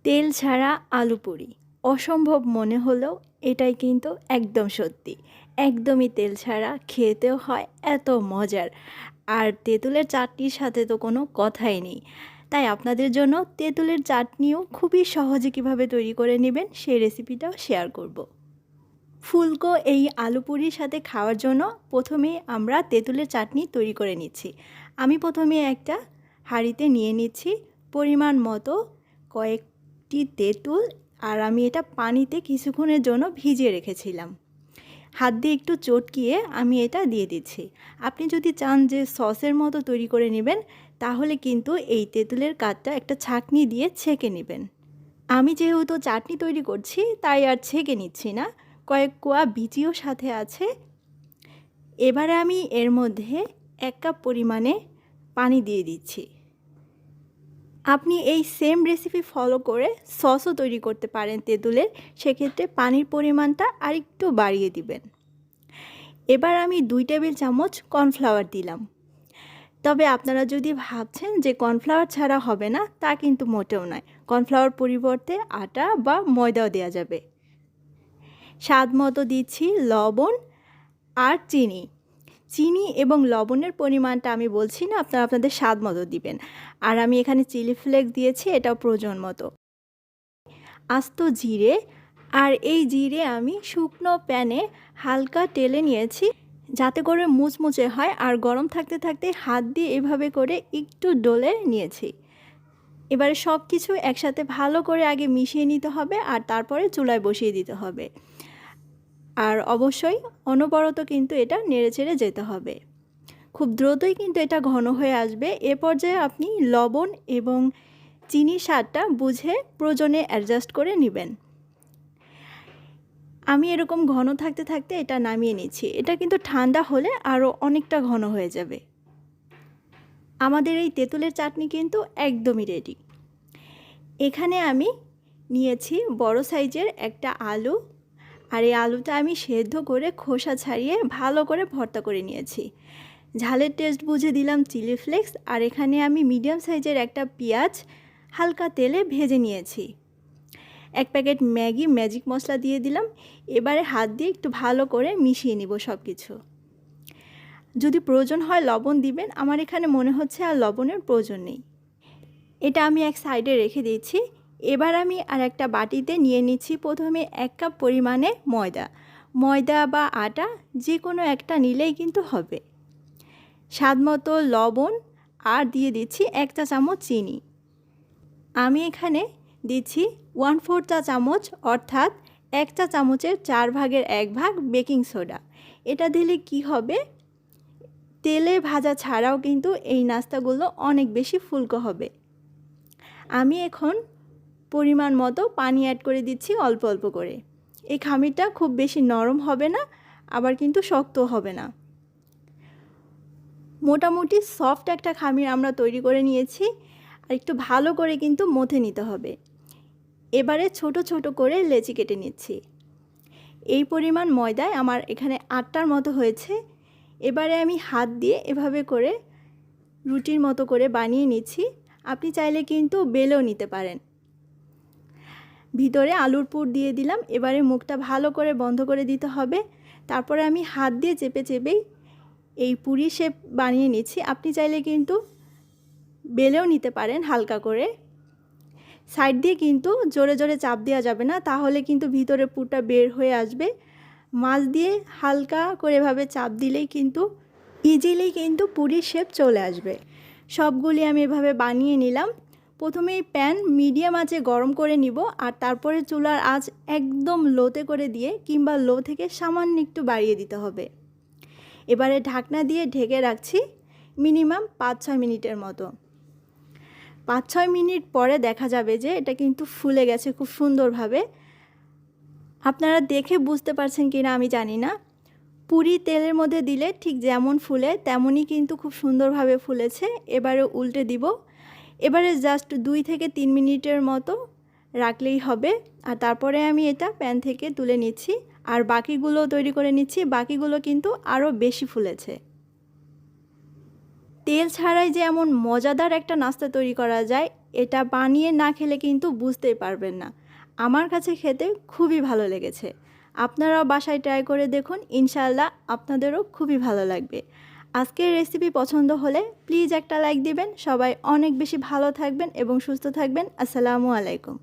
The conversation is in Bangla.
তেল ছাড়া আলু পুরি অসম্ভব মনে হলেও এটাই কিন্তু একদম সত্যি। একদমই তেল ছাড়া খেতেও হয় এত মজার। আর তেঁতুলের চাটনির সাথে তো কোনো কথাই নেই। তাই আপনাদের জন্য তেঁতুলের চাটনিও খুবই সহজে কীভাবে তৈরি করে নেবেন সেই রেসিপিটাও শেয়ার করব। ফুলকো এই আলু পুরির সাথে খাওয়ার জন্য প্রথমেই আমরা তেঁতুলের চাটনি তৈরি করে নিচ্ছি। আমি প্রথমে একটা হাঁড়িতে নিয়ে নিচ্ছি পরিমাণ মতো কয়েকটি তেঁতুল, আর আমি এটা পানিতে কিছুক্ষণের জন্য ভিজিয়ে রেখেছিলাম। হাত দিয়ে একটু চটকিয়ে আমি এটা দিয়ে দিচ্ছি। আপনি যদি চান যে সসের মতো তৈরি করে নেবেন, তাহলে কিন্তু এই তেঁতুলের কাঠটা একটা ছাঁকনি দিয়ে ছেঁকে নেবেন। আমি যেহেতু চাটনি তৈরি করছি তাই আর ছেঁকে নিচ্ছি না, কয়েক কোয়া বিচিও সাথে আছে। এবারে আমি এর মধ্যে 1 কাপ পরিমাণে পানি দিয়ে দিচ্ছি। আপনি এই সেম রেসিপি ফলো করে সসও তৈরি করতে পারেন তেঁতুলের, সেক্ষেত্রে পানির পরিমাণটা আরেকটু বাড়িয়ে দিবেন। এবার আমি 2 টেবিল চামচ কর্নফ্লাওয়ার দিলাম। তবে আপনারা যদি ভাবছেন যে কর্নফ্লাওয়ার ছাড়া হবে না, তা কিন্তু মোটেও নয়। কর্নফ্লাওয়ার পরিবর্তে আটা বা ময়দাও দেওয়া যাবে। স্বাদ মতো দিচ্ছি লবণ আর চিনি। চিনি এবং লবণের পরিমাণটা আমি বলছি না, আপনারা আপনাদের স্বাদ মতো দিবেন। আর আমি এখানে চিলি ফ্লেক্স দিয়েছি, এটাও প্রয়োজন মতো। আস্ত জিরে, আর এই জিরে আমি শুকনো প্যানে হালকা টেলে নিয়েছি যাতে করে মুচমুচে হয়, আর গরম থাকতে থাকতে হাত দিয়ে এভাবে করে একটু ডলে নিয়েছি। এবারে সব কিছু একসাথে ভালো করে আগে মিশিয়ে নিতে হবে, আর তারপরে চুলায় বসিয়ে দিতে হবে। আর অবশ্যই অনবরত কিন্তু এটা নেড়েচেড়ে যেতে হবে। খুব দ্রুতই কিন্তু এটা ঘন হয়ে আসবে। এ পর্যায়ে আপনি লবণ এবং চিনির স্বাদটা বুঝে প্রয়োজনে অ্যাডজাস্ট করে নেবেন। আমি এরকম ঘন থাকতে থাকতে এটা নামিয়ে নিচ্ছি। এটা কিন্তু ঠান্ডা হলে আরও অনেকটা ঘন হয়ে যাবে। আমাদের এই তেঁতুলের চাটনি কিন্তু একদমই রেডি। এখানে আমি নিয়েছি বড় সাইজের একটা আলু, আর এই আলুটা আমি সেদ্ধ করে খোসা ছাড়িয়ে ভালো করে ভর্তা করে নিয়েছি। ঝালের টেস্ট বুঝে দিলাম চিলি ফ্লেক্স, আর এখানে আমি মিডিয়াম সাইজের একটা পেঁয়াজ হালকা তেলে ভেজে নিয়েছি। 1 প্যাকেট ম্যাগি ম্যাজিক মশলা দিয়ে দিলাম। এবারে হাত দিয়ে একটু ভালো করে মিশিয়ে নিব সব কিছু। যদি প্রয়োজন হয় লবণ দিবেন, আমার এখানে মনে হচ্ছে আর লবণের প্রয়োজন নেই। এটা আমি এক সাইডে রেখে দিচ্ছি। এবার আমি আর একটা বাটিতে নিয়ে নিচ্ছি প্রথমে 1 কাপ পরিমাণে ময়দা বা আটা যে কোনো একটা নিলেই কিন্তু হবে। স্বাদ মতো লবণ, আর দিয়ে দিচ্ছি 1 চা চামচ চিনি। আমি এখানে দিচ্ছি 1/4 চা চামচ, অর্থাৎ 1 চা চামচের 4 ভাগের 1 ভাগ বেকিং সোডা। এটা দিলে কি হবে, তেলে ভাজা ছাড়াও কিন্তু এই নাস্তাগুলো অনেক বেশি ফুলকো হবে। আমি এখন পরিমাণ মতো পানি অ্যাড করে দিচ্ছি অল্প অল্প করে। এই খামিরটা খুব বেশি নরম হবে না, আবার কিন্তু শক্ত হবে না। মোটামুটি সফট একটা খামির আমরা তৈরি করে নিয়েছি, আর একটু ভালো করে কিন্তু মথে নিতে হবে। এবারে ছোট ছোট করে লেচি কেটে নিচ্ছি। এই পরিমাণ ময়দায় আমার এখানে 8টার মতো হয়েছে। এবারে আমি হাত দিয়ে এভাবে করে রুটির মতো করে বানিয়ে নিচ্ছি। আপনি চাইলে কিন্তু বেলেও নিতে পারেন। ভিতরে আলুর পুর দিয়ে দিলাম। এবারে মুখটা ভালো করে বন্ধ করে দিতে হবে। তারপরে আমি হাত দিয়ে চেপে চেপেই এই পুরি শেপ বানিয়ে নিচ্ছি। আপনি চাইলে কিন্তু বেলেও নিতে পারেন হালকা করে। সাইড দিয়ে কিন্তু জোরে জোরে চাপ দেওয়া যাবে না, তাহলে কিন্তু ভিতরে পুরটা বের হয়ে আসবে। মাছ দিয়ে হালকা করে এভাবে চাপ দিলেই কিন্তু ইজিলি কিন্তু পুরির শেপ চলে আসবে। সবগুলি আমি এভাবে বানিয়ে নিলাম। প্রথমেই প্যান মিডিয়াম আঁচে গরম করে নিব, আর তারপরে চুলার আঁচ একদম লোতে করে দিয়ে কিংবা লো থেকে সামান্য একটু বাড়িয়ে দিতে হবে। এবারে ঢাকনা দিয়ে ঢেকে রাখছি মিনিমাম 5-6 মিনিটের মতো। 5-6 মিনিট পরে দেখা যাবে যে এটা কিন্তু ফুলে গেছে খুব সুন্দরভাবে। আপনারা দেখে বুঝতে পারছেন কিনা আমি জানি না। পুরি তেলের মধ্যে দিলে ঠিক যেমন ফুলে তেমনই কিন্তু খুব সুন্দরভাবে ফুলেছে। এবারে উল্টে দিব। এবারে জাস্ট 2 থেকে 3 মিনিটের মতো রাখলেই হবে, আর তারপরে আমি এটা প্যান থেকে তুলে নিচ্ছি, আর বাকিগুলো তৈরি করে নিচ্ছি। বাকিগুলো কিন্তু আরও বেশি ফুলেছে। তেল ছাড়াই যে এমন মজাদার একটা নাস্তা তৈরি করা যায়, এটা বানিয়ে না খেলে কিন্তু বুঝতেই পারবেন না। আমার কাছে খেতে খুবই ভালো লেগেছে। আপনারাও বাসায় ট্রাই করে দেখুন, ইনশাআল্লাহ আপনাদেরও খুবই ভালো লাগবে। আজকের রেসিপি পছন্দ হলে প্লিজ একটা লাইক দিবেন। সবাই অনেক বেশি ভালো থাকবেন এবং সুস্থ থাকবেন। আসসালামু আলাইকুম।